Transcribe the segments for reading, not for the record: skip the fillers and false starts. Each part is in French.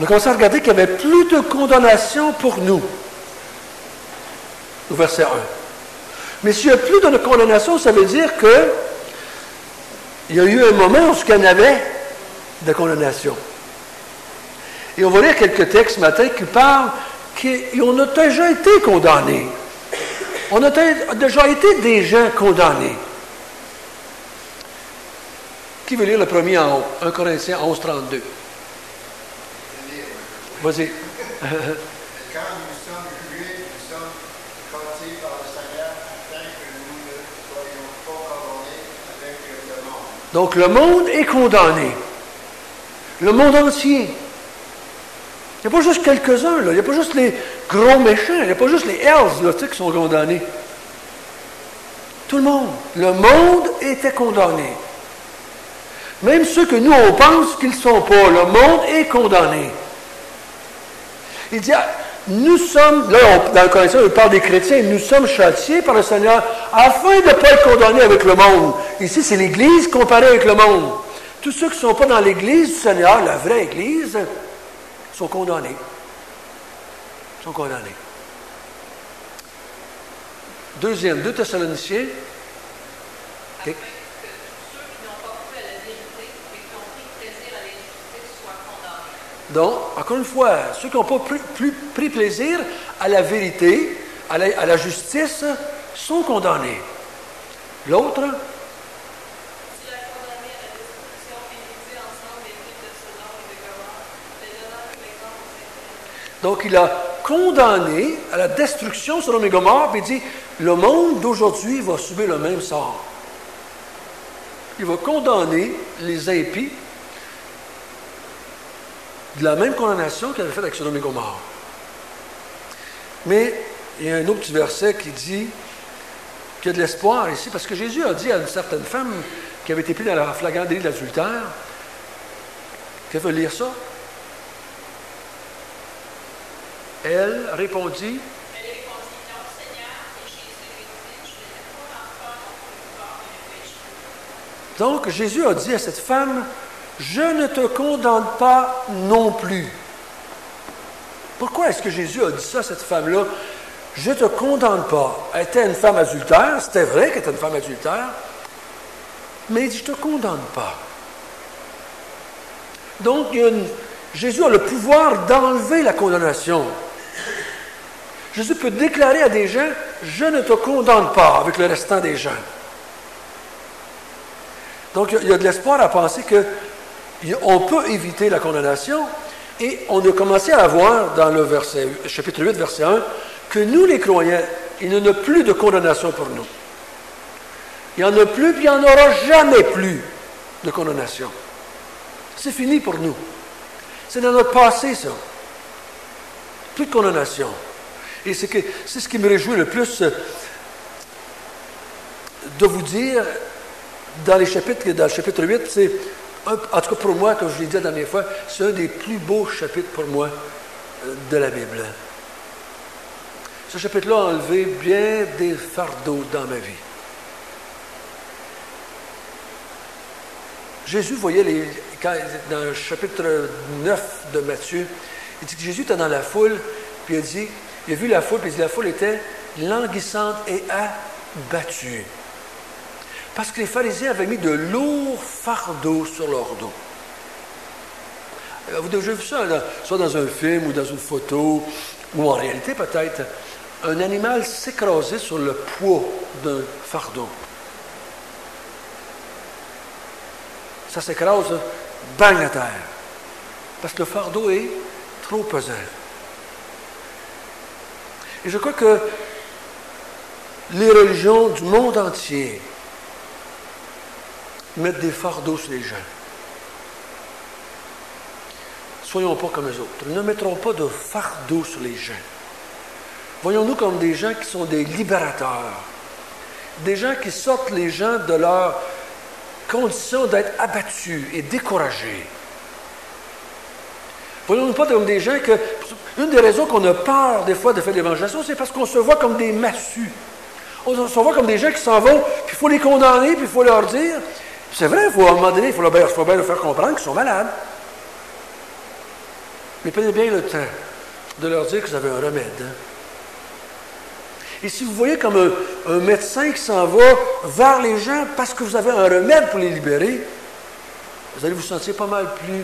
on a commencé à regarder qu'il y avait plus de condamnation pour nous. Au verset 1. Mais s'il n'y a plus de condamnation, ça veut dire que il y a eu un moment où il y en avait de condamnation. Et on va lire quelques textes ce matin qui parlent qu'on a déjà été condamnés. On a déjà été des gens condamnés. Qui veut lire le premier en haut? 1 Corinthiens 11, 32. Vas-y. Quand nous sommes jugés, nous sommes châtiés par le Seigneur afin que nous ne soyons pas condamnés avec le monde. Donc le monde est condamné. Le monde entier. Il n'y a pas juste quelques-uns, là. Il n'y a pas juste les gros méchants, il n'y a pas juste les hells là, qui sont condamnés. Tout le monde. Le monde était condamné. Même ceux que nous, on pense qu'ils ne sont pas. Le monde est condamné. Il dit, nous sommes, là, dans le Corinthiens, il parle des chrétiens, nous sommes châtiés par le Seigneur afin de ne pas être condamnés avec le monde. Ici, c'est l'Église comparée avec le monde. Tous ceux qui ne sont pas dans l'Église du Seigneur, la vraie Église, sont condamnés. Sont condamnés. Deuxième, 2 Thessaloniciens. Okay. Donc, encore une fois, ceux qui n'ont pas pris plaisir à la vérité, à la justice, sont condamnés. L'autre, donc il a condamné à la destruction Sodome et Gomorrhe, puis il dit, le monde d'aujourd'hui va subir le même sort. Il va condamner les impies de la même condamnation qu'il avait faite avec Sodome et Gomorrhe. Mais il y a un autre petit verset qui dit qu'il y a de l'espoir ici, parce que Jésus a dit à une certaine femme qui avait été prise dans la flagrante délit de l'adultère, qu'elle veut lire ça. Elle répondit, non, Seigneur, et Jésus lui dit, je n'ai pas encore non plus voir une péché. donc Jésus a dit à cette femme, je ne te condamne pas non plus. Pourquoi est-ce que Jésus a dit ça à cette femme-là? Je ne te condamne pas. Elle était une femme adultère, c'était vrai qu'elle était une femme adultère, mais il dit, je ne te condamne pas. Donc, Jésus a le pouvoir d'enlever la condamnation. Jésus peut déclarer à des gens, je ne te condamne pas avec le restant des gens. Donc, il y a de l'espoir à penser qu'on peut éviter la condamnation, et on a commencé à voir dans le chapitre 8, verset 1, que nous, les croyants, il n'y en a plus de condamnation pour nous. Il n'y en a plus, puis il n'y en aura jamais plus de condamnation. C'est fini pour nous. C'est dans notre passé, ça. Plus de condamnation. Et c'est ce qui me réjouit le plus de vous dire dans le chapitre 8, c'est, en tout cas pour moi, comme je l'ai dit la dernière fois, c'est un des plus beaux chapitres pour moi de la Bible. Ce chapitre-là a enlevé bien des fardeaux dans ma vie. Jésus voyait, dans le chapitre 9 de Matthieu, il dit que Jésus était dans la foule, puis il a vu la foule, puis il dit que la foule était languissante et abattue. Parce que les pharisiens avaient mis de lourds fardeaux sur leur dos. Vous avez déjà vu ça, là, soit dans un film ou dans une photo, ou en réalité peut-être, un animal s'écraser sur le poids d'un fardeau. Ça s'écrase, bang à terre. Parce que le fardeau est trop pesant. Et je crois que les religions du monde entier mettent des fardeaux sur les gens. Soyons pas comme eux autres. Ne mettrons pas de fardeau sur les gens. Voyons-nous comme des gens qui sont des libérateurs. Des gens qui sortent les gens de leur condition d'être abattus et découragés. Voyons-nous pas comme des gens que... Une des raisons qu'on a peur des fois de faire l'évangélisation, c'est parce qu'on se voit comme des massues. On se voit comme des gens qui s'en vont, puis il faut les condamner, puis il faut leur dire... C'est vrai, à un moment donné, il faut bien leur faire comprendre qu'ils sont malades. Mais prenez bien le temps de leur dire que vous avez un remède. Hein? Et si vous voyez comme un médecin qui s'en va vers les gens parce que vous avez un remède pour les libérer, vous allez vous sentir pas mal plus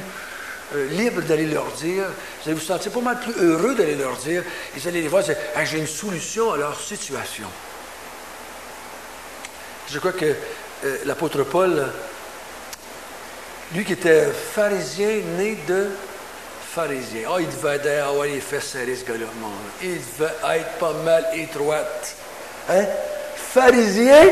libre d'aller leur dire, vous allez vous sentir pas mal plus heureux d'aller leur dire, et vous allez les voir et dire « j'ai une solution à leur situation ». Je crois que l'apôtre Paul, lui qui était pharisien, né de pharisien. Il devait avoir les fesses serrées, ce gars-là. Il devait être pas mal étroite. Hein? Pharisien,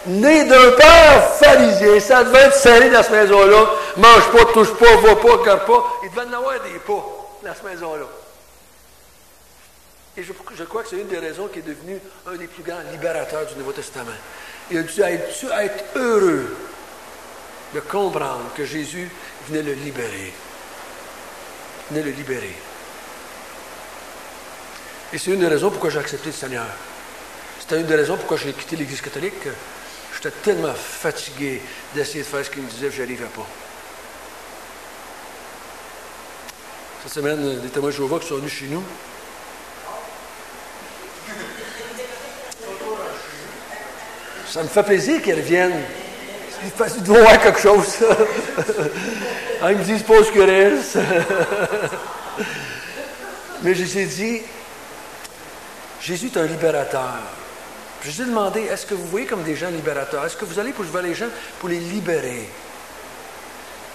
né d'un père pharisien. Ça devait être serré dans cette maison-là. Mange pas, touche pas, va pas, regarde pas. Il devait en avoir des pas dans cette maison-là. Et je crois que c'est une des raisons qui est devenu un des plus grands libérateurs du Nouveau Testament. Il a dû être heureux de comprendre que Jésus venait le libérer. Venait le libérer. Et c'est une des raisons pourquoi j'ai accepté le Seigneur. C'était une des raisons pourquoi j'ai quitté l'Église catholique. J'étais tellement fatigué d'essayer de faire ce qu'il me disait que je n'y arrivais pas. Cette semaine, des témoins de Jéhovah qui sont venus chez nous. Ça me fait plaisir qu'ils reviennent. Ils doivent voir quelque chose. Ils me disent pas ce qu'il reste. Mais je lui ai dit, Jésus est un libérateur. Je lui ai demandé, est-ce que vous voyez comme des gens libérateurs? Est-ce que vous allez pour voir les gens pour les libérer?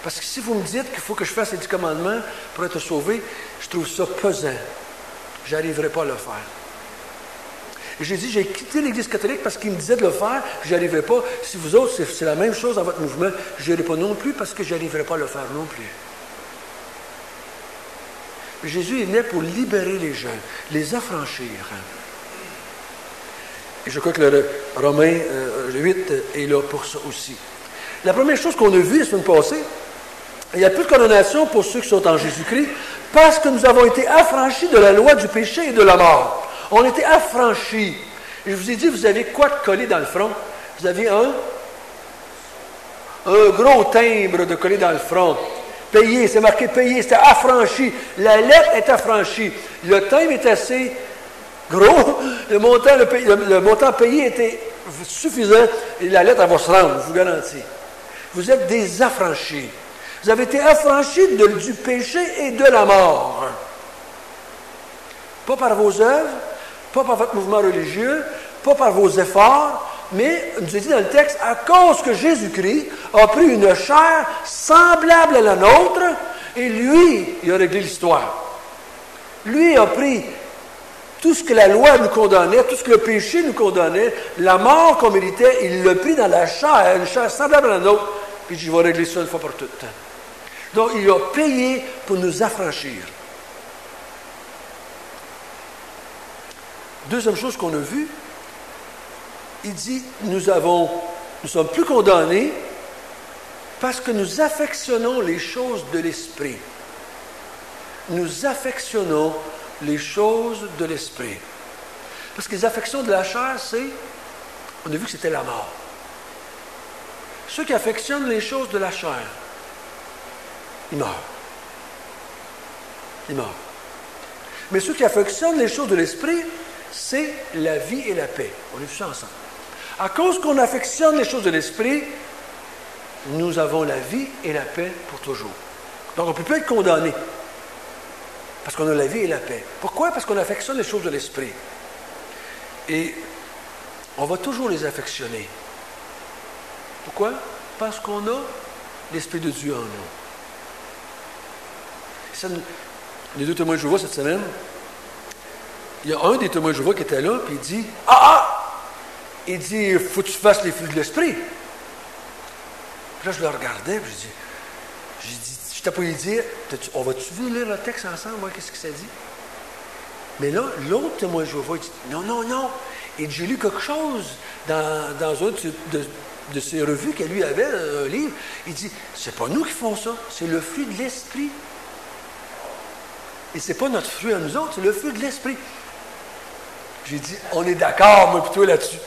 Parce que si vous me dites qu'il faut que je fasse les 10 commandements pour être sauvé, je trouve ça pesant. Je n'arriverai pas à le faire. Et j'ai dit, j'ai quitté l'Église catholique parce qu'il me disait de le faire, je n'y arriverai pas. Si vous autres, c'est la même chose dans votre mouvement, je n'y arriverai pas non plus parce que je n'arriverai pas à le faire non plus. Jésus est né pour libérer les gens, les affranchir. Et je crois que le Romains 8 est là pour ça aussi. La première chose qu'on a vue la semaine passée, il n'y a plus de condamnation pour ceux qui sont en Jésus-Christ parce que nous avons été affranchis de la loi du péché et de la mort. On était affranchis. Et je vous ai dit, vous avez quoi de collé dans le front? Vous avez un gros timbre de collé dans le front. Payé, c'est marqué payé, c'était affranchi. La lettre est affranchie. Le timbre est assez gros. Le montant payé était suffisant. Et la lettre, elle va se rendre, je vous garantis. Vous êtes des affranchis. Vous avez été affranchis du péché et de la mort. Pas par vos œuvres, pas par votre mouvement religieux, pas par vos efforts, mais, il nous est dit dans le texte, à cause que Jésus-Christ a pris une chair semblable à la nôtre, et lui, il a réglé l'histoire. Lui a pris tout ce que la loi nous condamnait, tout ce que le péché nous condamnait, la mort qu'on méritait, il l'a pris dans la chair, une chair semblable à la nôtre, puis je vais régler ça une fois pour toutes. Donc, il a payé pour nous affranchir. Deuxième chose qu'on a vue, il dit, nous sommes plus condamnés parce que nous affectionnons les choses de l'esprit. Nous affectionnons les choses de l'esprit. Parce que les affections de la chair, on a vu que c'était la mort. Ceux qui affectionnent les choses de la chair, ils meurent. Ils meurent. Mais ceux qui affectionnent les choses de l'esprit, c'est la vie et la paix. On a vu ça ensemble. À cause qu'on affectionne les choses de l'esprit, nous avons la vie et la paix pour toujours. Donc on ne peut plus être condamné. Parce qu'on a la vie et la paix. Pourquoi? Parce qu'on affectionne les choses de l'esprit. Et on va toujours les affectionner. Pourquoi? Parce qu'on a l'Esprit de Dieu en nous. Ça, les deux témoins de Jéhovah cette semaine, il y a un des témoins de Jéhovah qui était là, puis il dit, il dit, il faut que tu fasses les fruits de l'esprit. Puis là, je le regardais, puis j'ai dit, je t'ai pas lui dire, on va-tu lire le texte ensemble, moi, qu'est-ce que ça dit? Mais là, l'autre témoin de Jéhovah, il dit, non. Et j'ai lu quelque chose dans un de ses revues qu'elle lui avait, un livre. Il dit, c'est pas nous qui font ça, c'est le fruit de l'esprit. Et c'est pas notre fruit à nous autres, c'est le fruit de l'esprit. J'ai dit, on est d'accord, moi, plutôt là-dessus.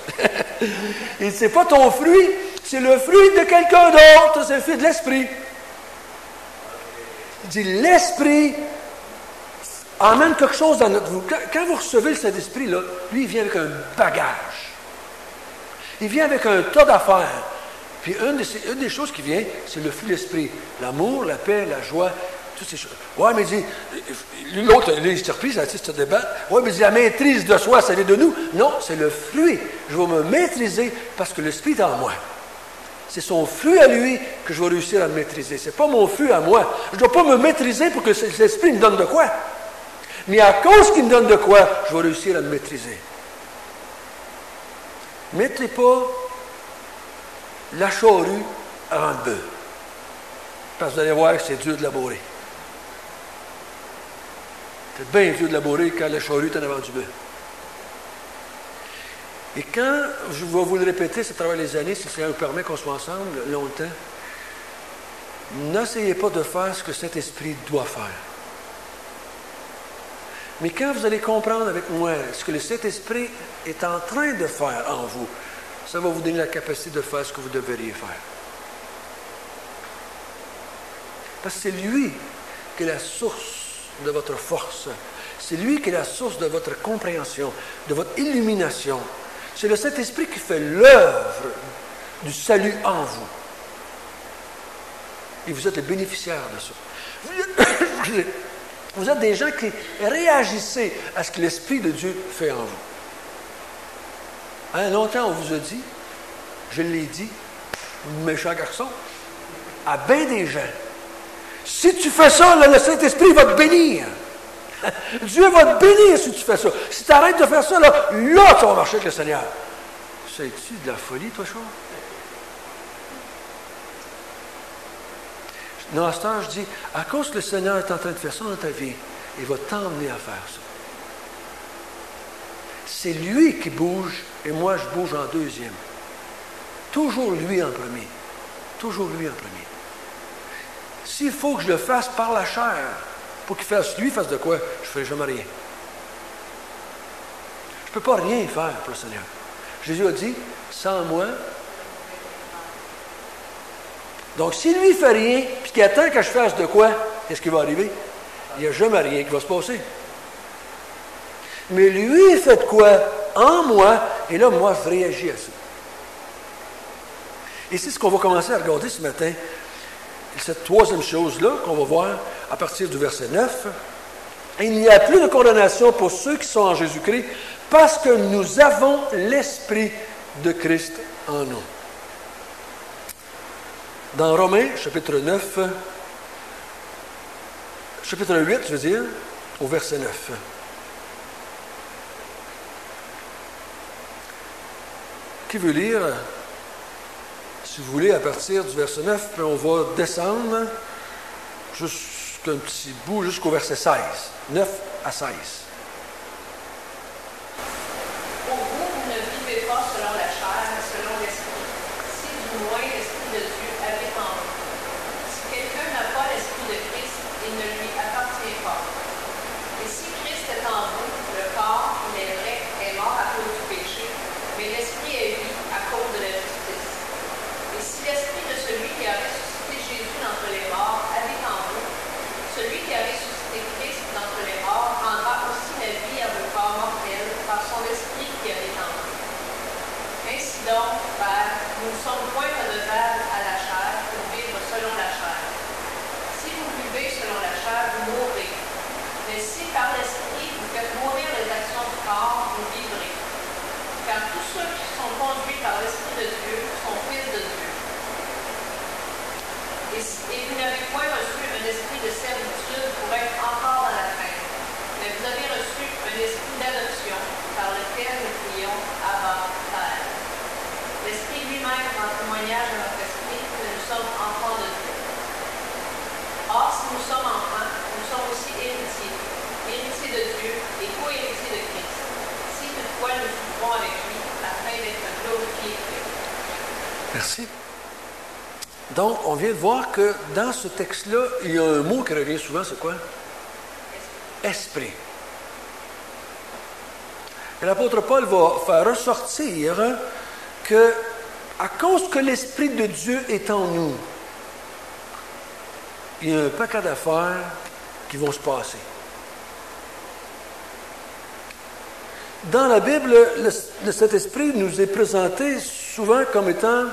Et c'est pas ton fruit, c'est le fruit de quelqu'un d'autre, c'est le fruit de l'esprit. Il dit, l'esprit emmène quelque chose dans notre vie. Quand vous recevez le Saint-Esprit, là, lui, il vient avec un bagage. Il vient avec un tas d'affaires. Puis une des choses qui vient, c'est le fruit de l'Esprit. L'amour, la paix, la joie, toutes ces choses. Ouais, mais il dit, l'autre, il s'est repris, ça se débat. Ouais, mais il dit, la maîtrise de soi, ça vient de nous. Non, c'est le fruit. Je vais me maîtriser parce que l'Esprit est en moi. C'est son fruit à lui que je vais réussir à me maîtriser. Ce n'est pas mon fruit à moi. Je ne dois pas me maîtriser pour que l'Esprit me donne de quoi. Mais à cause qu'il me donne de quoi, je vais réussir à me maîtriser. Mettez pas la charrue avant le bœuf. Parce que vous allez voir que c'est dur de labourer. C'est bien dur de labourer quand la charrue est en avant du bœuf. Et quand, je vais vous le répéter, c'est à travers les années, si le Seigneur nous permet qu'on soit ensemble longtemps, n'essayez pas de faire ce que cet esprit doit faire. Mais quand vous allez comprendre avec moi ce que le Saint-Esprit est en train de faire en vous, ça va vous donner la capacité de faire ce que vous devriez faire. Parce que c'est lui qui est la source de votre force. C'est lui qui est la source de votre compréhension, de votre illumination. C'est le Saint-Esprit qui fait l'œuvre du salut en vous. Et vous êtes les bénéficiaires de ça. Vous êtes des gens qui réagissez à ce que l'Esprit de Dieu fait en vous. Hein, longtemps, on vous a dit, je l'ai dit, méchant garçon, à bien des gens. Si tu fais ça, là, le Saint-Esprit va te bénir. Dieu va te bénir si tu fais ça. Si tu arrêtes de faire ça, là, tu vas marcher avec le Seigneur. C'est-tu de la folie, toi, chose? Dans ce temps, je dis, à cause que le Seigneur est en train de faire ça dans ta vie, il va t'emmener à faire ça. C'est lui qui bouge et moi, je bouge en deuxième. Toujours lui en premier. Toujours lui en premier. S'il faut que je le fasse par la chair, pour qu'il fasse, lui fasse de quoi, je ne ferai jamais rien. Je ne peux pas rien faire pour le Seigneur. Jésus a dit, sans moi. Donc, si lui ne fait rien, puis qu'il attend que je fasse de quoi, qu'est-ce qui va arriver? Il n'y a jamais rien qui va se passer. Mais lui, il fait de quoi en moi, et là, moi, je réagis à ça. Et c'est ce qu'on va commencer à regarder ce matin. Cette troisième chose-là qu'on va voir à partir du verset 9. Il n'y a plus de condamnation pour ceux qui sont en Jésus-Christ parce que nous avons l'Esprit de Christ en nous. Dans Romains, chapitre 9, chapitre 8, je veux dire, au verset 9. Qui veut lire? Si vous voulez, à partir du verset 9, puis on va descendre jusqu'un petit bout, jusqu'au verset 16. 9 à 16. Pour vous, vous ne vivez pas selon la chair, mais selon l'Esprit. Si du moins l'Esprit de Dieu habite en vous. Si quelqu'un n'a pas l'Esprit de Christ, il ne lui appartient pas. Et si Christ est en vous, le corps, il est vrai, est mort à cause du péché, mais l'Esprit est vie à cause de la justice. Et si l'Esprit de celui qui a ressuscité Jésus d'entre les morts habite en vous, celui qui a ressuscité Christ d'entre les morts rendra aussi la vie à vos corps mortels par son Esprit qui habite en vous. Ainsi donc, Père, nous ne sommes point redevables à la chair pour vivre selon la chair. Si vous vivez selon la chair, vous mourrez. Mais si par l'Esprit vous faites mourir les actions du corps, vous vivrez. Car tous ceux qui sont conduits par l'Esprit de Dieu sont fils de Dieu. Et vous n'avez point reçu un esprit de servitude pour être encore dans la crainte, mais vous avez reçu un esprit d'adoption par lequel nous crions Abba, Père. L'Esprit lui-même rend témoignage à notre esprit que nous sommes enfants de Dieu. Or, si nous sommes enfants, nous sommes aussi héritiers, héritiers de Dieu et co-héritiers de Christ. Si toutefois nous souffrons avec lui, afin d'être glorifiés avec lui. Merci. Donc, on vient de voir que dans ce texte-là, il y a un mot qui revient souvent, c'est quoi? Esprit. Et l'apôtre Paul va faire ressortir que, à cause que l'Esprit de Dieu est en nous, il y a un paquet d'affaires qui vont se passer. Dans la Bible, le Saint-Esprit nous est présenté souvent comme étant...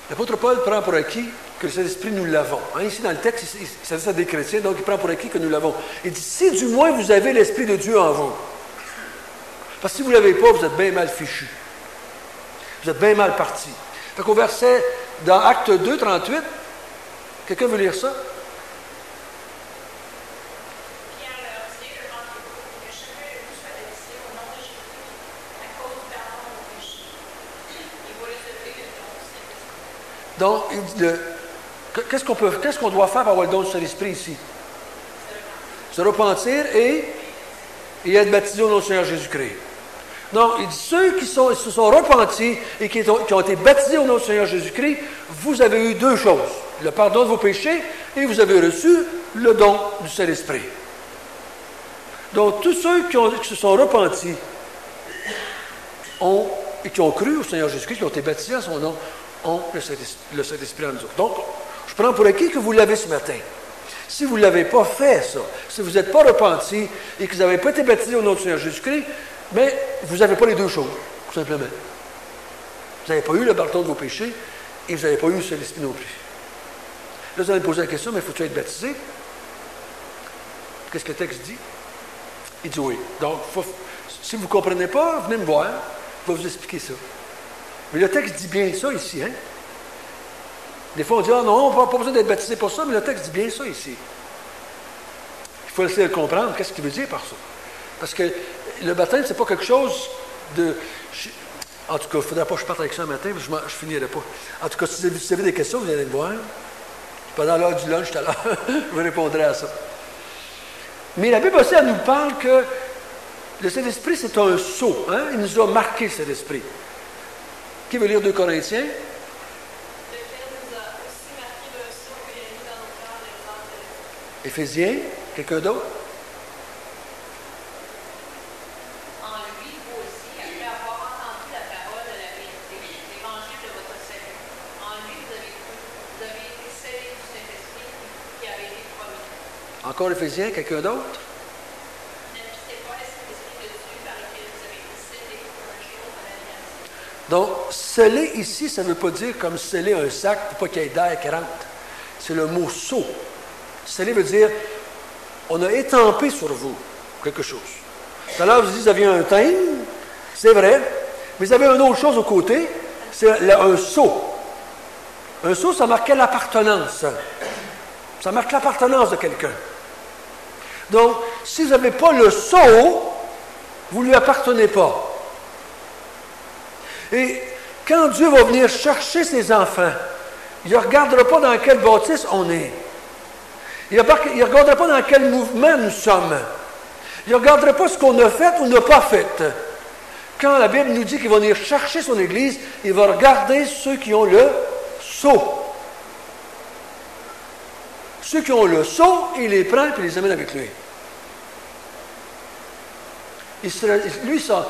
L'apôtre Paul prend pour acquis que le Saint-Esprit, nous l'avons. Hein, ici, dans le texte, il s'adresse à des chrétiens, donc il prend pour acquis que nous l'avons. Il dit, si du moins vous avez l'Esprit de Dieu en vous. Parce que si vous ne l'avez pas, vous êtes bien mal fichu. Vous êtes bien mal parti. Fait qu'au verset, dans Acte 2, 38, quelqu'un veut lire ça? Donc, qu'est-ce qu'on doit faire pour avoir le don du Saint-Esprit ici? Se repentir et être baptisé au nom du Seigneur Jésus-Christ. Donc, il dit, ceux qui se sont repentis et qui ont été baptisés au nom du Seigneur Jésus-Christ, vous avez eu deux choses. Le pardon de vos péchés et vous avez reçu le don du Saint-Esprit. Donc, tous ceux qui se sont repentis et qui ont cru au Seigneur Jésus-Christ, qui ont été baptisés à son nom, ont le Saint-Esprit en nous autres. Donc, je prends pour acquis que vous l'avez ce matin. Si vous ne l'avez pas fait, ça, si vous n'êtes pas repenti et que vous n'avez pas été baptisé au nom du Seigneur Jésus-Christ, mais vous n'avez pas les deux choses, tout simplement. Vous n'avez pas eu le pardon de vos péchés et vous n'avez pas eu le Saint-Esprit non plus. Là, vous allez me poser la question, mais faut-tu être baptisé? Qu'est-ce que le texte dit? Il dit oui. Donc, si vous ne comprenez pas, venez me voir, je vais vous expliquer ça. Mais le texte dit bien ça ici, hein? Des fois, on dit, ah non, on n'a pas besoin d'être baptisé pour ça, mais le texte dit bien ça ici. Il faut essayer de comprendre qu'est-ce qu'il veut dire par ça. Parce que le baptême, c'est pas quelque chose de... En tout cas, il ne faudrait pas que je parte avec ça un matin, je ne finirai pas. En tout cas, si vous avez des questions, vous allez me voir. Pendant l'heure du lunch tout à l'heure, je vous répondrai à ça. Mais la Bible aussi, elle nous parle que le Saint-Esprit, c'est un sceau. Hein? Il nous a marqué, le Saint-Esprit. Qui veut lire 2 Corinthiens? Éphésiens, quelqu'un d'autre? En lui, vous aussi, après avoir entendu la parole de la vérité, l'évangile de votre salut, en lui, vous avez été scellés du Saint-Esprit qui avait été promis. Encore Éphésiens, quelqu'un d'autre? N'habitez pas l'Esprit de Dieu par lequel vous avez été scellés pour un jour de l'alliance. Donc, sceller ici, ça ne veut pas dire comme sceller un sac pour pas qu'il y ait d'air qui rentre. C'est le mot sceau. Sceller veut dire, on a étampé sur vous quelque chose. Tout à l'heure, vous aviez un thym, c'est vrai, mais vous avez une autre chose au côté, c'est un sceau. Un sceau, ça marquait l'appartenance. Ça marque l'appartenance de quelqu'un. Donc, si vous n'avez pas le sceau, vous ne lui appartenez pas. Et quand Dieu va venir chercher ses enfants, il ne regardera pas dans quel bâtisse on est. Il ne regardera pas dans quel mouvement nous sommes. Il ne regardera pas ce qu'on a fait ou n'a pas fait. Quand la Bible nous dit qu'il va venir chercher son Église, il va regarder ceux qui ont le sceau. Ceux qui ont le sceau, il les prend et les amène avec lui. Lui, il s'en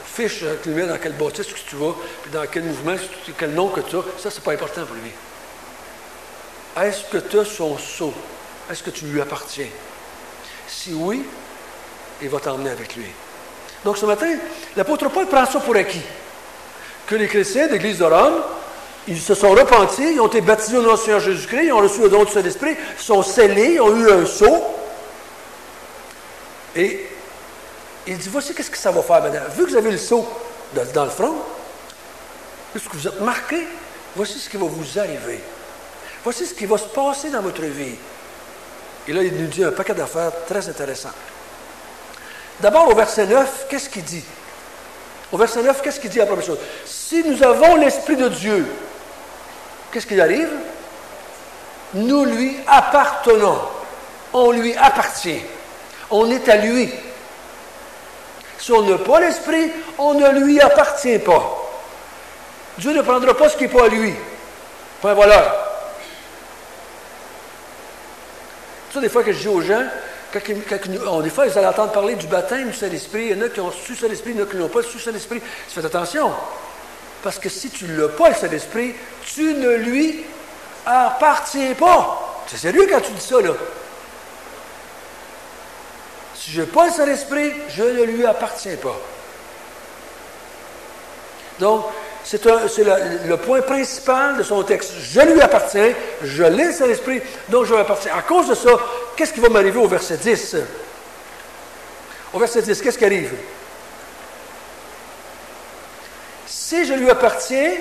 fiche dans quel bâtisse que tu vas, puis dans quel mouvement, quel nom que tu as. Ça, c'est pas important pour lui. Est-ce que tu as son sceau? Est-ce que tu lui appartiens? Si oui, il va t'emmener avec lui. Donc ce matin, l'apôtre Paul prend ça pour acquis. Que les chrétiens de l'Église de Rome, ils se sont repentis, ils ont été baptisés au nom du Seigneur Jésus-Christ, ils ont reçu le don du Saint-Esprit, ils sont scellés, ils ont eu un sceau. Et il dit, voici qu'est-ce que ça va faire maintenant. Vu que vous avez le sceau dans le front, puisque vous êtes marqué, voici ce qui va vous arriver. Voici ce qui va se passer dans votre vie. Et là, il nous dit un paquet d'affaires très intéressantes. D'abord, au verset 9, qu'est-ce qu'il dit? Au verset 9, qu'est-ce qu'il dit la première chose? Si nous avons l'Esprit de Dieu, qu'est-ce qui arrive? Nous lui appartenons. On lui appartient. On est à lui. Si on n'a pas l'Esprit, on ne lui appartient pas. Dieu ne prendra pas ce qui n'est pas à lui. Point voilà. C'est ça des fois que je dis aux gens, des fois ils allaient entendre parler du baptême du Saint-Esprit, il y en a qui ont reçu le Saint-Esprit, il y en a qui n'ont pas reçu le Saint-Esprit. Faites attention, parce que si tu ne l'as pas le Saint-Esprit, tu ne lui appartiens pas. C'est sérieux quand tu dis ça, là. Si je n'ai pas le Saint-Esprit, je ne lui appartiens pas. Donc, c'est le point principal de son texte. Je lui appartiens, je l'ai le Saint-Esprit, donc je lui appartiens. À cause de ça, qu'est-ce qui va m'arriver au verset 10? Au verset 10, qu'est-ce qui arrive? Si je lui appartiens,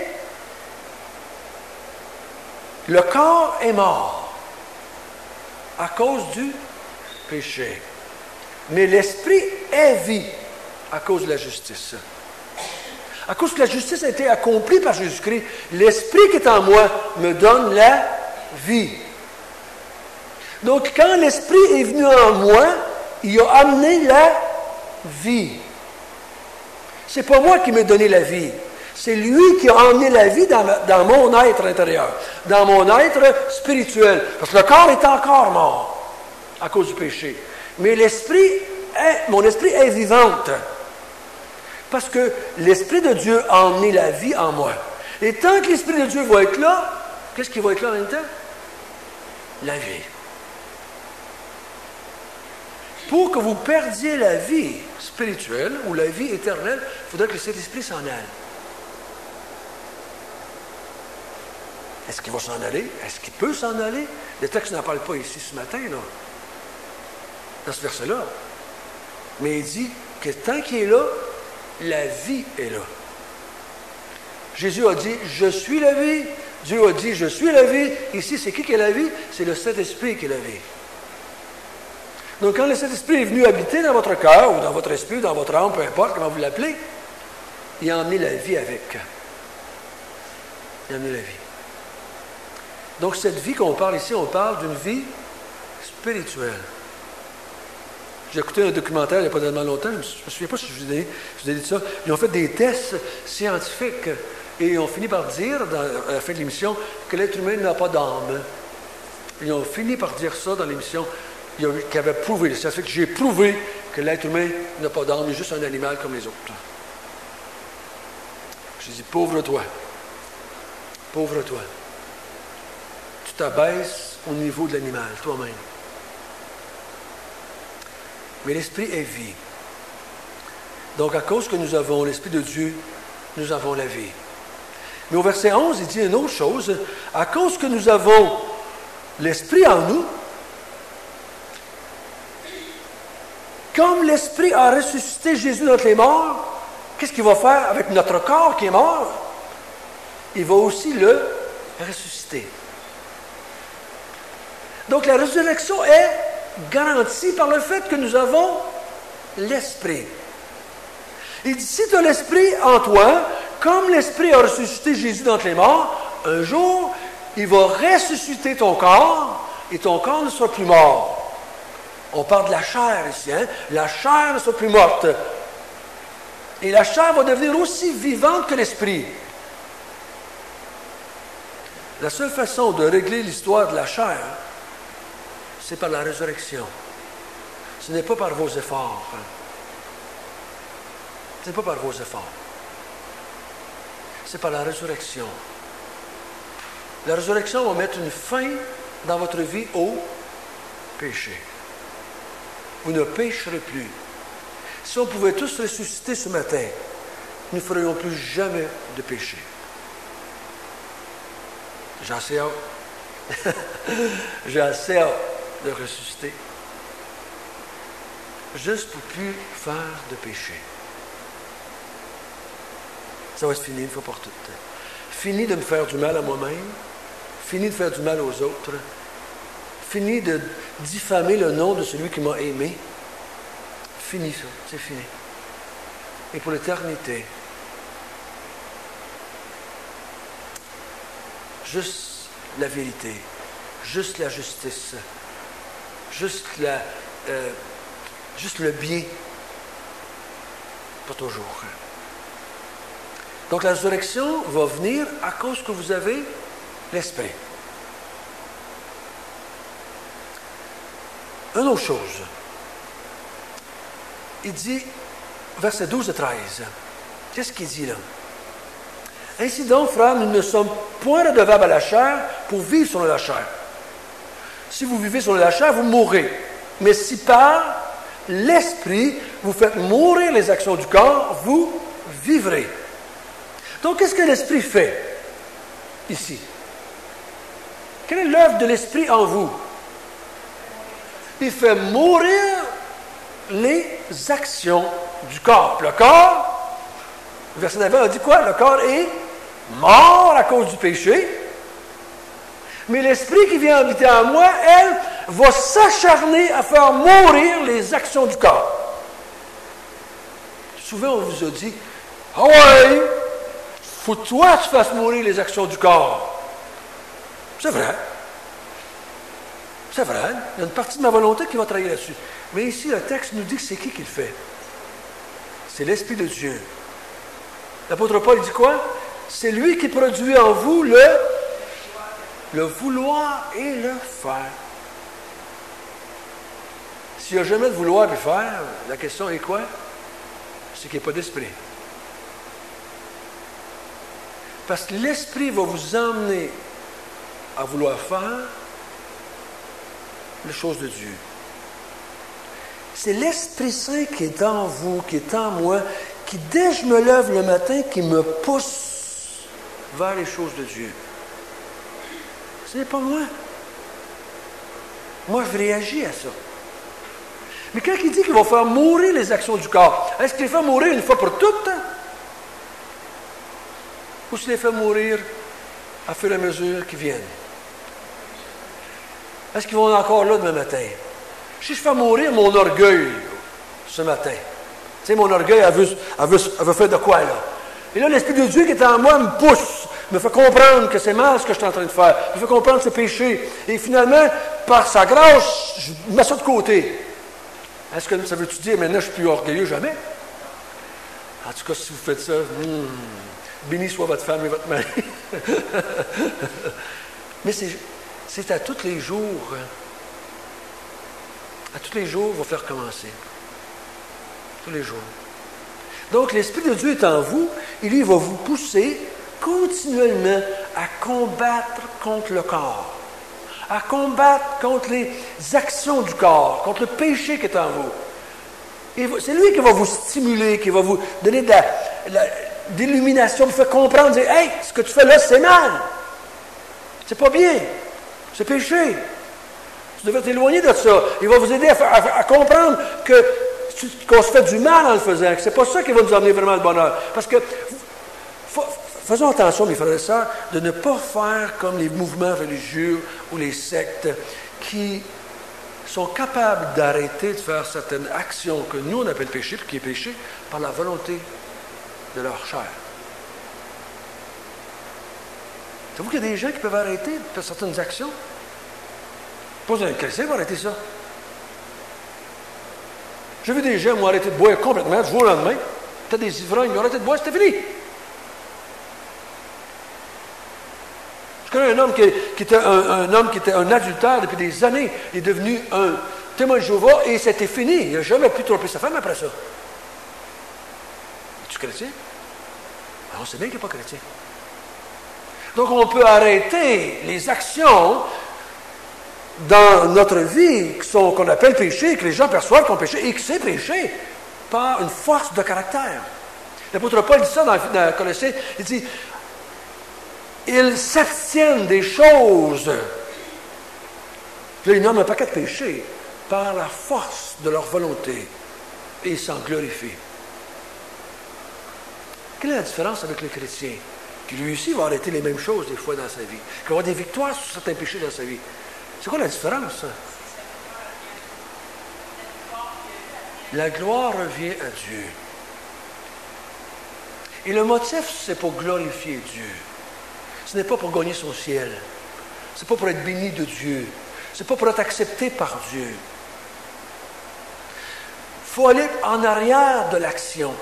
le corps est mort à cause du péché. Mais l'esprit est vie à cause de la justice. À cause que la justice a été accomplie par Jésus-Christ, l'esprit qui est en moi me donne la vie. Donc, quand l'esprit est venu en moi, il a amené la vie. Ce n'est pas moi qui m'ai donné la vie. C'est lui qui a emmené la vie dans mon être intérieur, dans mon être spirituel. Parce que le corps est encore mort à cause du péché. Mais mon esprit est vivante. Parce que l'Esprit de Dieu a emmené la vie en moi. Et tant que l'Esprit de Dieu va être là, qu'est-ce qui va être là en même temps? La vie. Pour que vous perdiez la vie spirituelle ou la vie éternelle, il faudrait que cet esprit s'en aille. Est-ce qu'il va s'en aller? Est-ce qu'il peut s'en aller? Le texte n'en parle pas ici ce matin, là, dans ce verset-là. Mais il dit que tant qu'il est là, la vie est là. Jésus a dit, je suis la vie. Dieu a dit, je suis la vie. Ici, c'est qui est la vie? C'est le Saint-Esprit qui est la vie. Donc, quand le Saint-Esprit est venu habiter dans votre cœur, ou dans votre esprit, ou dans votre âme, peu importe comment vous l'appelez, il a emmené la vie avec. Il a emmené la vie. Donc, cette vie qu'on parle ici, on parle d'une vie spirituelle. J'ai écouté un documentaire il n'y a pas tellement longtemps, je ne me souviens pas si je vous ai dit ça. Ils ont fait des tests scientifiques et ils ont fini par dire, à la fin de l'émission, que l'être humain n'a pas d'âme. Ils ont fini par dire ça dans l'émission, qu'ils avaient prouvé, les scientifiques, j'ai prouvé que l'être humain n'a pas d'âme, il est juste un animal comme les autres. Je dis, pauvre toi, tu t'abaisses au niveau de l'animal, toi-même. Mais l'Esprit est vie. Donc, à cause que nous avons l'Esprit de Dieu, nous avons la vie. Mais au verset 11, il dit une autre chose. À cause que nous avons l'Esprit en nous, comme l'Esprit a ressuscité Jésus d'entre les morts, qu'est-ce qu'il va faire avec notre corps qui est mort? Il va aussi le ressusciter. Donc, la résurrection est garantie par le fait que nous avons l'Esprit. Il dit, si tu as l'Esprit en toi, comme l'Esprit a ressuscité Jésus d'entre les morts, un jour, il va ressusciter ton corps et ton corps ne sera plus mort. On parle de la chair ici, hein? La chair ne sera plus morte. Et la chair va devenir aussi vivante que l'Esprit. La seule façon de régler l'histoire de la chair, c'est par la résurrection. Ce n'est pas par vos efforts. Ce n'est pas par vos efforts. C'est par la résurrection. La résurrection va mettre une fin dans votre vie au péché. Vous ne pécherez plus. Si on pouvait tous ressusciter ce matin, nous ne ferions plus jamais de péché. J'ai assez hâte. J'ai assez hâte de ressusciter, juste pour plus faire de péché. Ça va se finir une fois pour toutes. Fini de me faire du mal à moi-même, fini de faire du mal aux autres, fini de diffamer le nom de celui qui m'a aimé. Fini ça, c'est fini. Et pour l'éternité, juste la vérité, juste la justice, juste le bien, pas toujours. Donc la résurrection va venir à cause que vous avez l'Esprit. Une autre chose, il dit, versets 12 et 13, qu'est-ce qu'il dit là? Ainsi donc, frères, nous ne sommes point redevables à la chair pour vivre selon la chair. Si vous vivez selon la chair, vous mourrez. Mais si par l'Esprit, vous faites mourir les actions du corps, vous vivrez. Donc, qu'est-ce que l'Esprit fait ici? Quelle est l'œuvre de l'Esprit en vous? Il fait mourir les actions du corps. Le corps, le verset d'avant, on dit quoi? Le corps est mort à cause du péché. Mais l'Esprit qui vient habiter en moi, elle, va s'acharner à faire mourir les actions du corps. Souvent, on vous a dit, « Ah ouais, faut que toi, tu fasses mourir les actions du corps. » C'est vrai. C'est vrai. Il y a une partie de ma volonté qui va travailler là-dessus. Mais ici, le texte nous dit que c'est qui le fait. C'est l'Esprit de Dieu. L'apôtre Paul dit quoi? C'est lui qui produit en vous le vouloir et le faire. S'il n'y a jamais de vouloir et de faire, la question est quoi? C'est qu'il n'y a pas d'esprit. Parce que l'esprit va vous emmener à vouloir faire les choses de Dieu. C'est l'Esprit Saint qui est en vous, qui est en moi, qui, dès que je me lève le matin, qui me pousse vers les choses de Dieu. Ce n'est pas moi. Moi, je réagis à ça. Mais quand il dit qu'il va faire mourir les actions du corps, est-ce qu'il les fait mourir une fois pour toutes? Ou s'il les fait mourir à fur et à mesure qu'ils viennent? Est-ce qu'ils vont encore là demain matin? Si je fais mourir mon orgueil ce matin, tu sais, mon orgueil, elle veut faire de quoi, là? Et là, l'Esprit de Dieu qui est en moi me pousse, me fait comprendre que c'est mal ce que je suis en train de faire, me fait comprendre que c'est péché. Et finalement, par sa grâce, je mets ça de côté. Est-ce que ça veut-tu dire, maintenant, je ne suis plus orgueilleux jamais? En tout cas, si vous faites ça, béni soit votre femme et votre mari. Mais c'est à tous les jours. À tous les jours, il va faire commencer. Tous les jours. Donc, l'Esprit de Dieu est en vous, et lui, il va vous pousser continuellement à combattre contre le corps, à combattre contre les actions du corps, contre le péché qui est en vous. C'est lui qui va vous stimuler, qui va vous donner de l'illumination, vous faire comprendre, dire, hey, ce que tu fais là, c'est mal. C'est pas bien. C'est péché. Tu devrais t'éloigner de ça. Il va vous aider à comprendre qu'on se fait du mal en le faisant, que c'est pas ça qui va nous amener vraiment le bonheur. Parce que, faisons attention, mes frères et sœurs, de ne pas faire comme les mouvements religieux ou les sectes qui sont capables d'arrêter de faire certaines actions que nous, on appelle péché, puis qui est péché, par la volonté de leur chair. Savez-vous qu'il y a des gens qui peuvent arrêter de faire certaines actions? Pas un chrétien va arrêter ça. J'ai vu des gens, moi, arrêter de boire complètement, du jour au lendemain. T'as des ivrognes, ils ont arrêté de boire, c'était fini. Je connais un homme qui était un adultère depuis des années. Il est devenu un témoin de Jéhovah et c'était fini. Il n'a jamais pu tromper sa femme après ça. Es-tu chrétien? Alors, on sait bien qu'il n'est pas chrétien. Donc, on peut arrêter les actions dans notre vie qu'on appelle péché, que les gens perçoivent comme péché, et que c'est péché par une force de caractère. L'apôtre Paul dit ça dans Colossiens, il dit, ils s'abstiennent des choses. Puis là, ils nomment un paquet de péchés par la force de leur volonté, et ils s'en glorifient. Quelle est la différence avec le chrétien? Qui lui aussi va arrêter les mêmes choses des fois dans sa vie, qui va avoir des victoires sur certains péchés dans sa vie. C'est quoi la différence? La gloire revient à Dieu. Et le motif, c'est pour glorifier Dieu. Ce n'est pas pour gagner son ciel. Ce n'est pas pour être béni de Dieu. Ce n'est pas pour être accepté par Dieu. Il faut aller en arrière de l'action.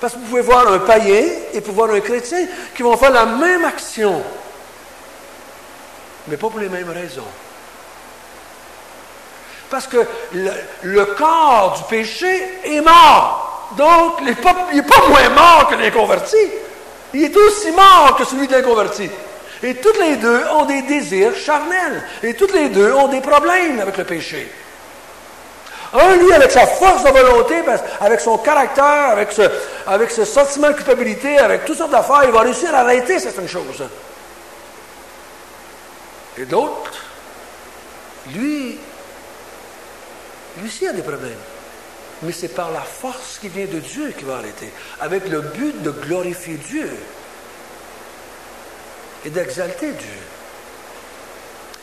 Parce que vous pouvez voir un païen et vous pouvez voir un chrétien qui vont faire la même action. Mais pas pour les mêmes raisons. Parce que le corps du péché est mort. Donc, il n'est pas moins mort que l'inconverti. Il est aussi mort que celui de l'inconverti. Et toutes les deux ont des désirs charnels. Et toutes les deux ont des problèmes avec le péché. Lui, avec sa force de volonté, avec son caractère, avec ce sentiment de culpabilité, avec toutes sortes d'affaires, il va réussir à arrêter certaines choses. Et d'autres, lui aussi a des problèmes. Mais c'est par la force qui vient de Dieu qu'il va arrêter, avec le but de glorifier Dieu et d'exalter Dieu.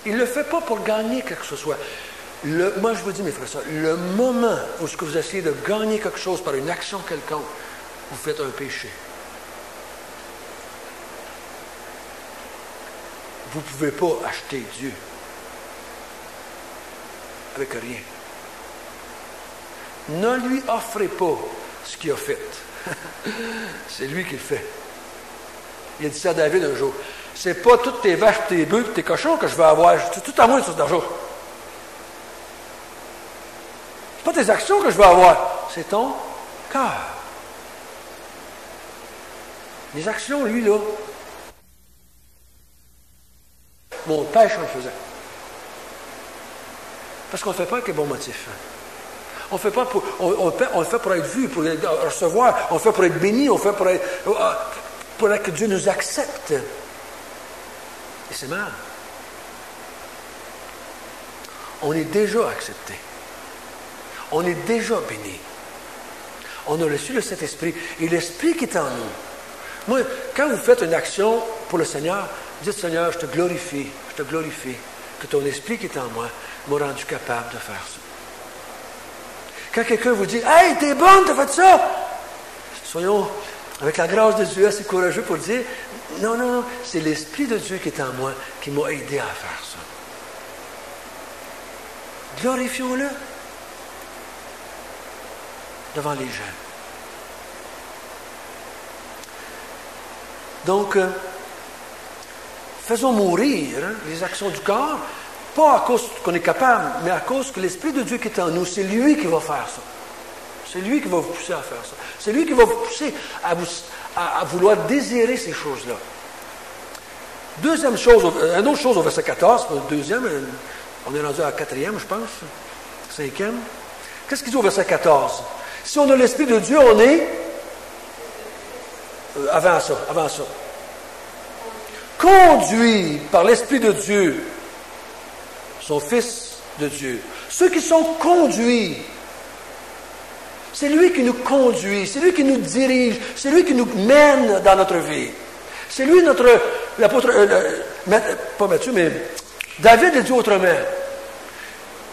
Il ne le fait pas pour gagner quelque chose. Moi, je vous dis, mes frères et sœurs, le moment où vous essayez de gagner quelque chose par une action quelconque, vous faites un péché. Vous ne pouvez pas acheter Dieu avec rien. Ne lui offrez pas ce qu'il a fait. C'est lui qui le fait. Il a dit ça à David un jour. C'est pas toutes tes vaches, tes bœufs, tes cochons que je vais avoir. C'est tout à moi sur cet argent. C'est pas tes actions que je vais avoir. C'est ton cœur. Les actions, lui, là. Mon pêche, on le faisait. Parce qu'on ne le fait pas avec un bon motif. On fait pas pour, on le fait pour être vu, pour recevoir. On le fait pour être béni. On le fait pour que Dieu nous accepte. Et c'est mal. On est déjà accepté. On est déjà béni. On a reçu le Saint-Esprit. Et l'Esprit qui est en nous. Moi, quand vous faites une action pour le Seigneur, dites, Seigneur, je te glorifie, que ton Esprit qui est en moi m'a rendu capable de faire ça. Quand quelqu'un vous dit, hey, t'es bonne, t'as fait ça, soyons, avec la grâce de Dieu, assez courageux pour dire, non, c'est l'Esprit de Dieu qui est en moi qui m'a aidé à faire ça. Glorifions-le devant les gens. Donc, faisons mourir les actions du corps, pas à cause qu'on est capable, mais à cause que l'Esprit de Dieu qui est en nous, c'est lui qui va faire ça. C'est lui qui va vous pousser à faire ça. C'est lui qui va vous pousser à vouloir désirer ces choses-là. Deuxième chose, une autre chose au verset 14, deuxième, on est rendu à la quatrième, je pense, cinquième. Qu'est-ce qu'il dit au verset 14? Si on a l'Esprit de Dieu, on est... avant ça. Conduit par l'Esprit de Dieu, son Fils de Dieu. Ceux qui sont conduits, c'est lui qui nous conduit, c'est lui qui nous dirige, c'est lui qui nous mène dans notre vie. C'est lui l'apôtre, pas Matthieu, mais David le dit autrement.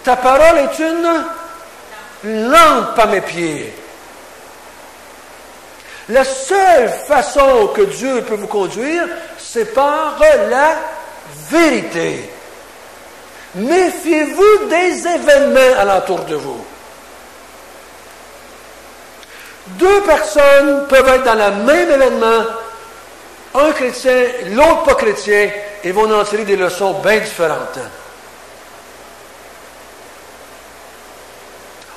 Ta parole est une lampe à mes pieds. La seule façon que Dieu peut vous conduire, c'est par la vérité. Méfiez-vous des événements alentour de vous. Deux personnes peuvent être dans le même événement, un chrétien, l'autre pas chrétien, et vont en tirer des leçons bien différentes.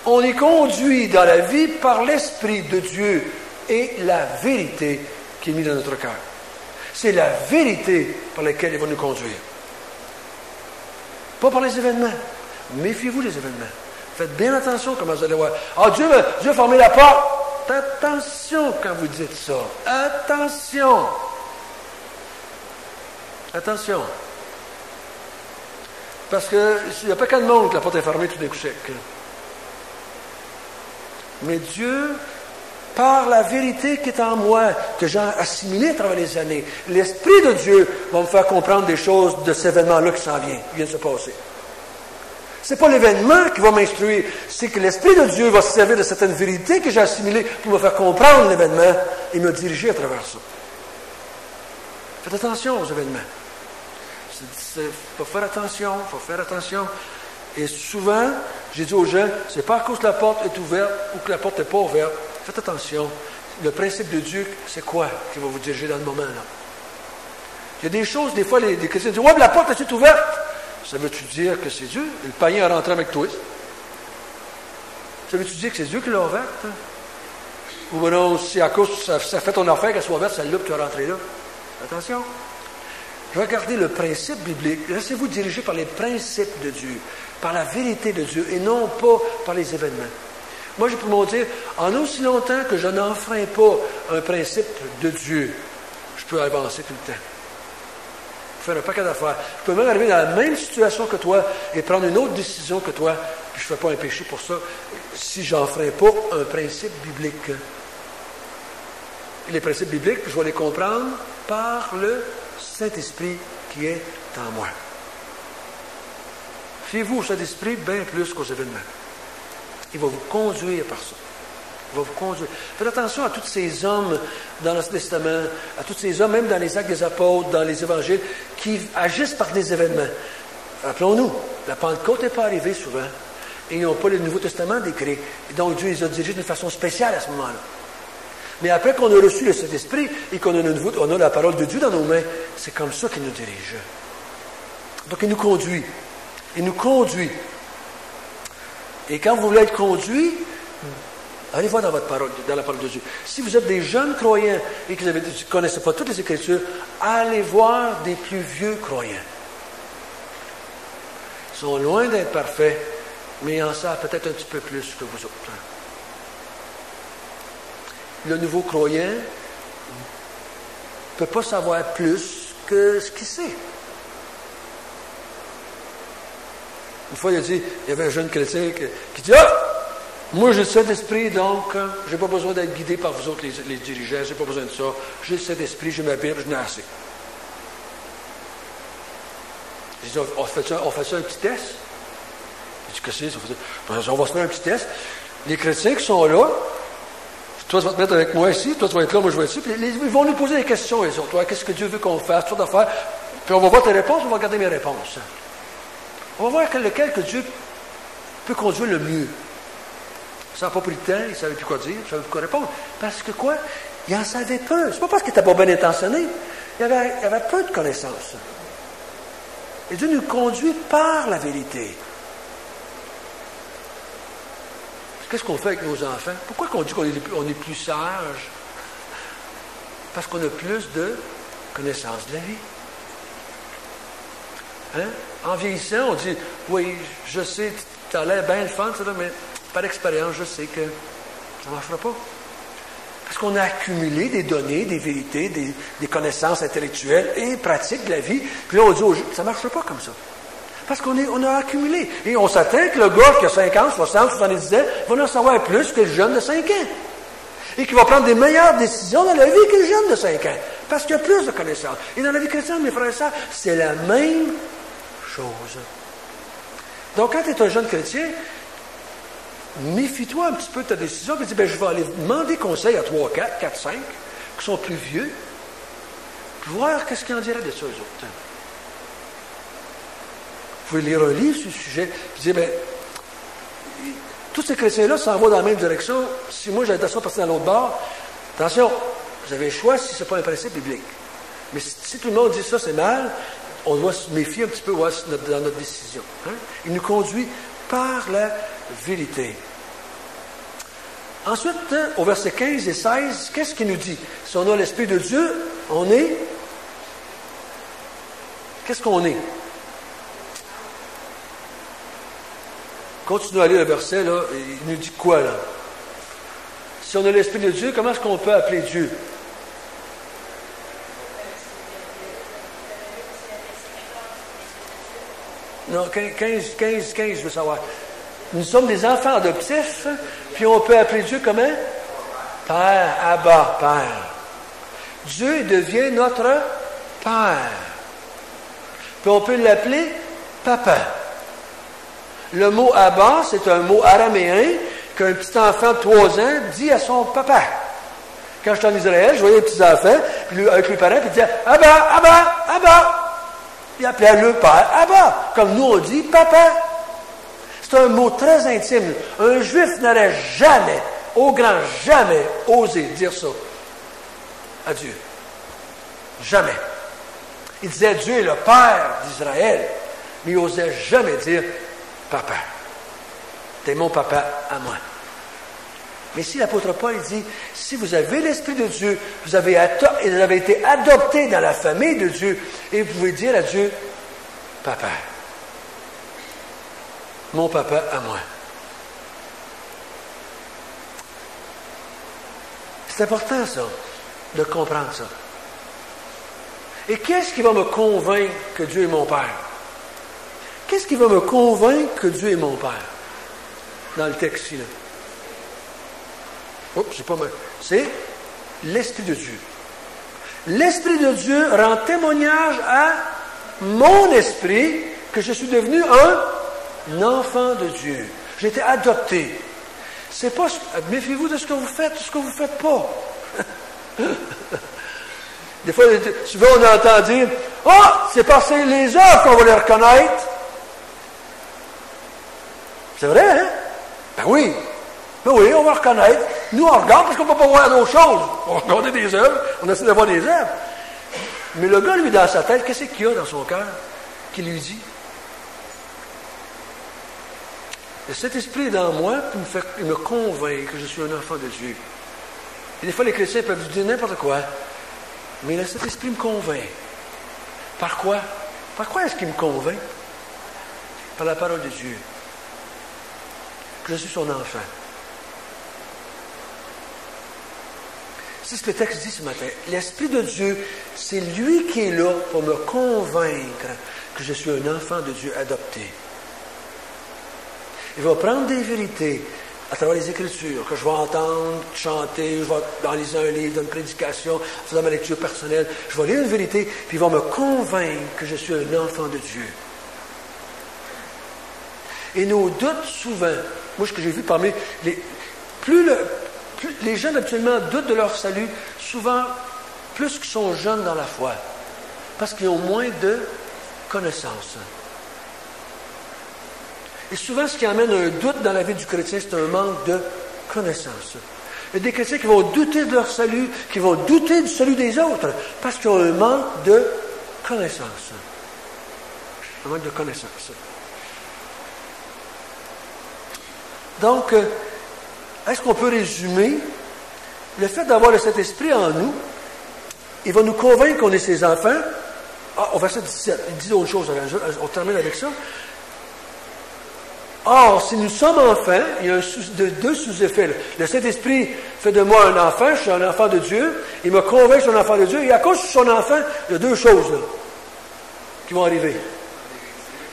On est conduit dans la vie par l'Esprit de Dieu et la vérité qui est mise dans notre cœur. C'est la vérité par laquelle il va nous conduire. Pas par les événements. Méfiez-vous des événements. Faites bien attention comment vous allez voir. Dieu a fermé la porte. Attention quand vous dites ça. Attention. Attention. Parce qu'il n'y a pas qu'un monde que la porte est fermée, tout est couché. Mais Dieu, par la vérité qui est en moi, que j'ai assimilée à travers les années, l'Esprit de Dieu va me faire comprendre des choses de cet événement-là qui s'en vient, qui vient de se passer. Ce n'est pas l'événement qui va m'instruire, c'est que l'Esprit de Dieu va se servir de certaines vérités que j'ai assimilées pour me faire comprendre l'événement et me diriger à travers ça. Faites attention aux événements. Il faut faire attention. Et souvent, j'ai dit aux gens, c'est pas à cause que la porte est ouverte ou que la porte n'est pas ouverte. Faites attention. Le principe de Dieu, c'est quoi qui va vous diriger dans le moment là? Il y a des choses, des fois, les chrétiens disent, ouais, mais la porte est ouverte. Ça veut-tu dire que c'est Dieu? Le païen est rentré avec toi. Ça veut-tu dire que c'est Dieu qui l'a ouverte? Ou non, si à cause ça fait ton affaire qu'elle soit ouverte, celle-là, puis tu es rentré là. Attention. Regardez le principe biblique. Laissez-vous diriger par les principes de Dieu, par la vérité de Dieu, et non pas par les événements. Moi, je peux me dire, en aussi longtemps que je n'enfreins pas un principe de Dieu, je peux avancer tout le temps. Je peux faire un paquet d'affaires. Je peux même arriver dans la même situation que toi et prendre une autre décision que toi, puis je ne fais pas un péché pour ça, si je n'enfreins pas un principe biblique. Et les principes bibliques, je vais les comprendre par le Saint-Esprit qui est en moi. Fiez-vous au Saint-Esprit bien plus qu'aux événements. Il va vous conduire par ça. Il va vous conduire. Faites attention à tous ces hommes dans l'Ancien Testament, à tous ces hommes, même dans les Actes des Apôtres, dans les Évangiles, qui agissent par des événements. Rappelons-nous, la Pentecôte n'est pas arrivée souvent, et ils n'ont pas le Nouveau Testament décrit. Et donc Dieu les a dirigés d'une façon spéciale à ce moment-là. Mais après qu'on a reçu le Saint-Esprit et qu'on a la parole de Dieu dans nos mains, c'est comme ça qu'il nous dirige. Donc il nous conduit. Il nous conduit. Et quand vous voulez être conduit, allez voir dans la parole de Dieu. Si vous êtes des jeunes croyants et que vous ne connaissez pas toutes les Écritures, allez voir des plus vieux croyants. Ils sont loin d'être parfaits, mais ils en savent peut-être un petit peu plus que vous autres. Le nouveau croyant ne peut pas savoir plus que ce qu'il sait. Une fois, il y avait un jeune chrétien qui dit « Ah, moi j'ai le Saint-Esprit, donc je n'ai pas besoin d'être guidé par vous autres, les dirigeants, je n'ai pas besoin de ça. J'ai le Saint-Esprit, j'ai ma Bible, je n'ai assez. » J'ai dit « On fait ça un petit test? » Il dit « Qu'est-ce que c'est? On va se faire un petit test. » Les chrétiens qui sont là, toi, tu vas te mettre avec moi ici, toi, tu vas être là, moi, je vais être ici. Puis ils vont nous poser des questions, les autres. Toi, qu'est-ce que Dieu veut qu'on fasse, toutes sortes d'affaires. Puis on va voir tes réponses, on va regarder mes réponses. On va voir lequel que Dieu peut conduire le mieux. Ça n'a pas pris le temps, il ne savait plus quoi dire, il ne savait plus quoi répondre. Parce que quoi? Il en savait peu. C'est pas parce qu'il n'était pas bien intentionné. Il avait peu de connaissances. Et Dieu nous conduit par la vérité. Qu'est-ce qu'on fait avec nos enfants? Pourquoi on dit qu'on est plus sage? Parce qu'on a plus de connaissance de la vie. Hein? En vieillissant, on dit, oui, je sais, tu as l'air bien le fun, mais par expérience, je sais que ça ne marchera pas. Parce qu'on a accumulé des données, des vérités, des connaissances intellectuelles et pratiques de la vie. Puis là, on dit, ça ne marchera pas comme ça. Parce qu'on a accumulé. Et on s'attend que le gars qui a 50, 60, 70 ans va en savoir plus que le jeune de 5 ans. Et qu'il va prendre des meilleures décisions dans la vie que le jeune de 5 ans. Parce qu'il a plus de connaissances. Et dans la vie chrétienne, mes frères et sœurs, c'est la même chose. Donc, quand tu es un jeune chrétien, méfie-toi un petit peu de ta décision, puis dis, je vais aller demander conseil à 3, 4, 5, qui sont plus vieux, puis voir qu'est-ce qu'ils en diraient de ça, eux autres. Vous pouvez lire un livre sur le sujet, puis dire, tous ces chrétiens-là s'en vont dans la même direction. Si moi, j'ai l'intention de passer dans l'autre bord, attention, vous avez le choix si ce n'est pas un principe biblique. Mais si tout le monde dit ça, c'est mal, on doit se méfier un petit peu dans notre décision. Hein? Il nous conduit par la vérité. Ensuite, au verset 15 et 16, qu'est-ce qu'il nous dit? Si on a l'Esprit de Dieu, on est... Qu'est-ce qu'on est? Continuez à lire le verset, là, il nous dit quoi, là? Si on a l'Esprit de Dieu, comment est-ce qu'on peut appeler Dieu? Non, 15, je veux savoir. Nous sommes des enfants adoptifs, puis on peut appeler Dieu comment? Père, Abba, Père. Dieu devient notre Père. Puis on peut l'appeler Papa. Le mot Abba, c'est un mot araméen qu'un petit enfant de 3 ans dit à son papa. Quand j'étais en Israël, je voyais les petits enfants avec les parents, puis ils disaient Abba, Abba, Abba. Il appelait le père Abba, comme nous on dit papa. C'est un mot très intime. Un juif n'aurait jamais, au grand jamais, osé dire ça à Dieu. Jamais. Il disait Dieu est le Père d'Israël, mais il n'osait jamais dire papa. T'es mon papa à moi. Mais ici, l'apôtre Paul il dit, si vous avez l'Esprit de Dieu, vous avez été adoptés dans la famille de Dieu, et vous pouvez dire à Dieu, Papa, mon papa à moi. C'est important, ça, de comprendre ça. Et qu'est-ce qui va me convaincre que Dieu est mon Père? Qu'est-ce qui va me convaincre que Dieu est mon Père? Dans le texte ici, là. Oups, c'est pas mal. C'est l'Esprit de Dieu. L'Esprit de Dieu rend témoignage à mon esprit que je suis devenu un enfant de Dieu. J'ai été adopté. C'est pas, méfiez-vous de ce que vous faites, de ce que vous ne faites pas. Des fois, souvent on entend dire, « Ah, c'est par les œuvres qu'on va les reconnaître. » C'est vrai, hein? Ben oui. Ben oui, on va reconnaître. Nous, on regarde parce qu'on ne peut pas voir d'autres choses. On va regarder des œuvres, on essaie de voir des œuvres. Mais le gars, lui, dans sa tête, qu'est-ce qu'il y a dans son cœur qui lui dit? Et cet esprit est dans moi il me convainc que je suis un enfant de Dieu. Et des fois, les chrétiens peuvent dire n'importe quoi. Mais là, cet esprit me convainc. Par quoi? Par quoi est-ce qu'il me convainc? Par la parole de Dieu. Que je suis son enfant. C'est ce que le texte dit ce matin. L'Esprit de Dieu, c'est lui qui est là pour me convaincre que je suis un enfant de Dieu adopté. Il va prendre des vérités à travers les Écritures, que je vais entendre, chanter, je vais en lisant un livre, dans une prédication, en faisant ma lecture personnelle. Je vais lire une vérité, puis il va me convaincre que je suis un enfant de Dieu. Et nos doutes, souvent, moi, ce que j'ai vu parmi plus les jeunes, habituellement, doutent de leur salut, souvent, plus qu'ils sont jeunes dans la foi, parce qu'ils ont moins de connaissances. Et souvent, ce qui amène un doute dans la vie du chrétien, c'est un manque de connaissances. Il y a des chrétiens qui vont douter de leur salut, qui vont douter du salut des autres, parce qu'ils ont un manque de connaissances. Un manque de connaissances. Donc, est-ce qu'on peut résumer le fait d'avoir le Saint-Esprit en nous, il va nous convaincre qu'on est ses enfants. Au verset 17, il dit autre chose, on termine avec ça. Or, si nous sommes enfants, il y a deux sous-effets. Le Saint-Esprit fait de moi un enfant, je suis un enfant de Dieu, il me convainc que je suis un enfant de Dieu, et à cause que je suis son enfant, il y a deux choses là, qui vont arriver.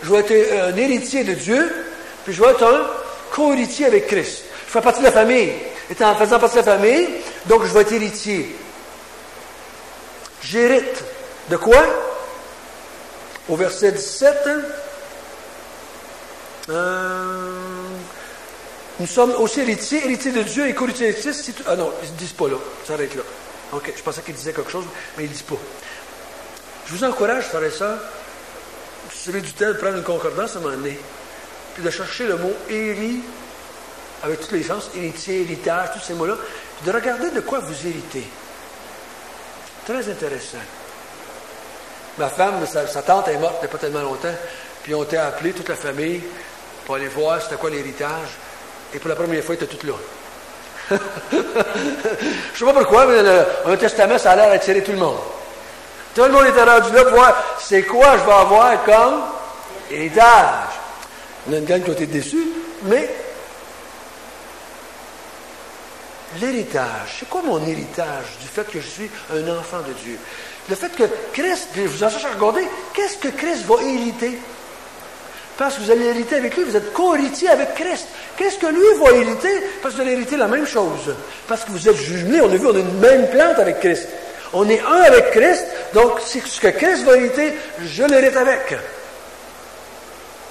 Je vais être un héritier de Dieu, puis je vais être un co-héritier avec Christ. Je fais partie de la famille. Étant en faisant partie de la famille, donc je vais être héritier. J'hérite de quoi? Au verset 17, nous sommes aussi héritiers de Dieu et co-héritiers de Christ. Ah non, ils ne disent pas là. Ça arrête là. Ok, je pensais qu'ils disaient quelque chose, mais ils ne disent pas. Je vous encourage, frères et sœurs, si vous avez du temps, de prendre une concordance à un moment donné, puis de chercher le mot hérit, avec tous les sens, héritier, héritage, tous ces mots-là, puis de regarder de quoi vous héritez. Très intéressant. Ma femme, sa tante est morte il n'y a pas tellement longtemps, puis on t'a appelé toute la famille pour aller voir c'était quoi l'héritage, et pour la première fois, ils étaient tous là. Je ne sais pas pourquoi, mais un testament, ça a l'air d'attirer tout le monde. Tout le monde était rendu là pour voir c'est quoi je vais avoir comme héritage. Il y a une gang qui a été déçue, mais l'héritage, c'est quoi mon héritage du fait que je suis un enfant de Dieu? Le fait que Christ, vous en cherchez à regarder, qu'est-ce que Christ va hériter? Parce que vous allez hériter avec lui, vous êtes co-héritier avec Christ. Qu'est-ce que lui va hériter? Parce que vous allez hériter la même chose. Parce que vous êtes jumelés, on a vu, on a une même plante avec Christ. On est un avec Christ, donc c'est ce que Christ va hériter, je l'hérite avec.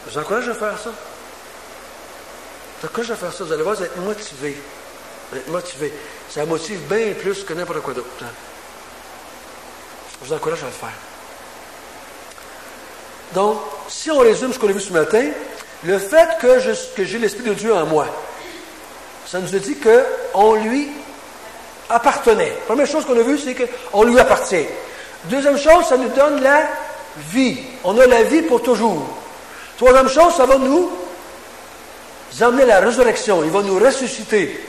Je vous encourage à faire ça. Je vous encourage à faire ça, vous allez voir, vous allez être motivé. Vous êtes motivé. Ça motive bien plus que n'importe quoi d'autre. Je vous encourage à le faire. Donc, si on résume ce qu'on a vu ce matin, le fait que j'ai l'Esprit de Dieu en moi, ça nous a dit qu'on lui appartenait. Première chose qu'on a vue, c'est qu'on lui appartient. Deuxième chose, ça nous donne la vie. On a la vie pour toujours. Troisième chose, ça va nous amener à la résurrection. Il va nous ressusciter.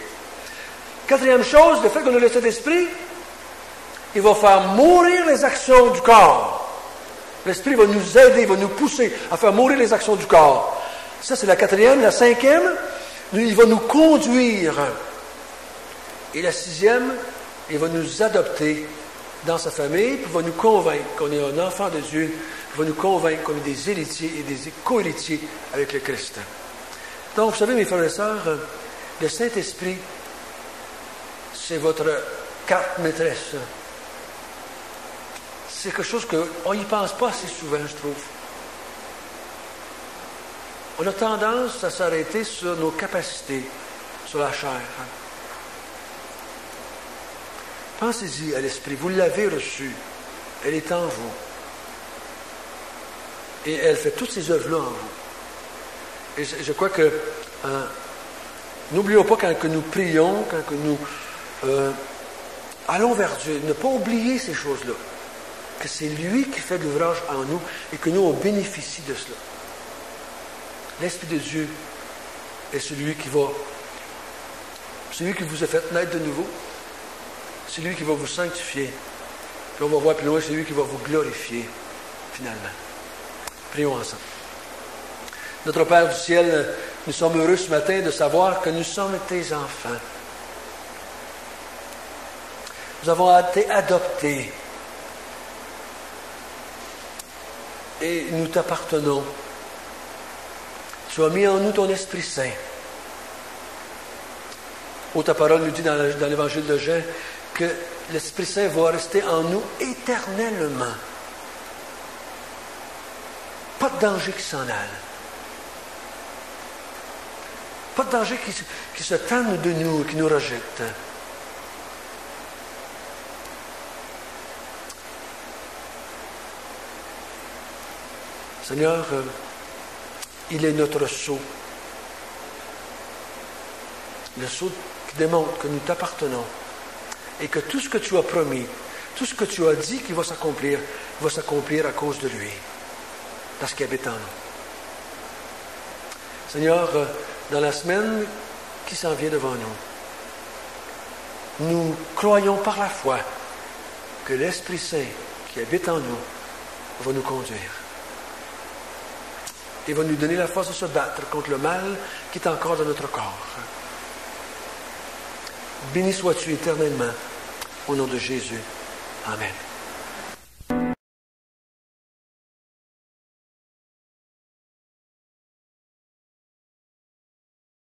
Quatrième chose, le fait qu'on a le Saint-Esprit, il va faire mourir les actions du corps. L'Esprit va nous aider, va nous pousser à faire mourir les actions du corps. Ça, c'est la quatrième. La cinquième, il va nous conduire. Et la sixième, il va nous adopter dans sa famille, puis il va nous convaincre qu'on est un enfant de Dieu, il va nous convaincre qu'on est des héritiers et des co-héritiers avec le Christ. Donc, vous savez, mes frères et sœurs, le Saint-Esprit, c'est votre carte maîtresse. C'est quelque chose qu'on n'y pense pas assez souvent, je trouve. On a tendance à s'arrêter sur nos capacités, sur la chair. Pensez-y à l'Esprit. Vous l'avez reçue. Elle est en vous. Et elle fait toutes ces œuvres-là en vous. Et je crois que n'oublions pas quand que nous prions, quand que nous allons vers Dieu, ne pas oublier ces choses-là. Que c'est lui qui fait l'ouvrage en nous et que nous, on bénéficie de cela. L'Esprit de Dieu est celui qui vous a fait naître de nouveau. C'est lui qui va vous sanctifier. Puis on va voir plus loin, c'est lui qui va vous glorifier, finalement. Prions ensemble. Notre Père du ciel, nous sommes heureux ce matin de savoir que nous sommes tes enfants. Nous avons été adoptés. Et nous t'appartenons. Tu as mis en nous ton Esprit Saint. Oh, ta parole nous dit dans l'Évangile de Jean que l'Esprit Saint va rester en nous éternellement. Pas de danger qui s'en aille. Pas de danger qui se tente de nous, qui nous rejette. Seigneur, il est notre sceau. Le sceau qui démontre que nous t'appartenons et que tout ce que tu as promis, tout ce que tu as dit qu'il va s'accomplir à cause de lui, parce qu'il habite en nous. Seigneur, dans la semaine qui s'en vient devant nous, nous croyons par la foi que l'Esprit Saint qui habite en nous va nous conduire. Et va nous donner la force de se battre contre le mal qui est encore dans notre corps. Béni sois-tu éternellement, au nom de Jésus. Amen.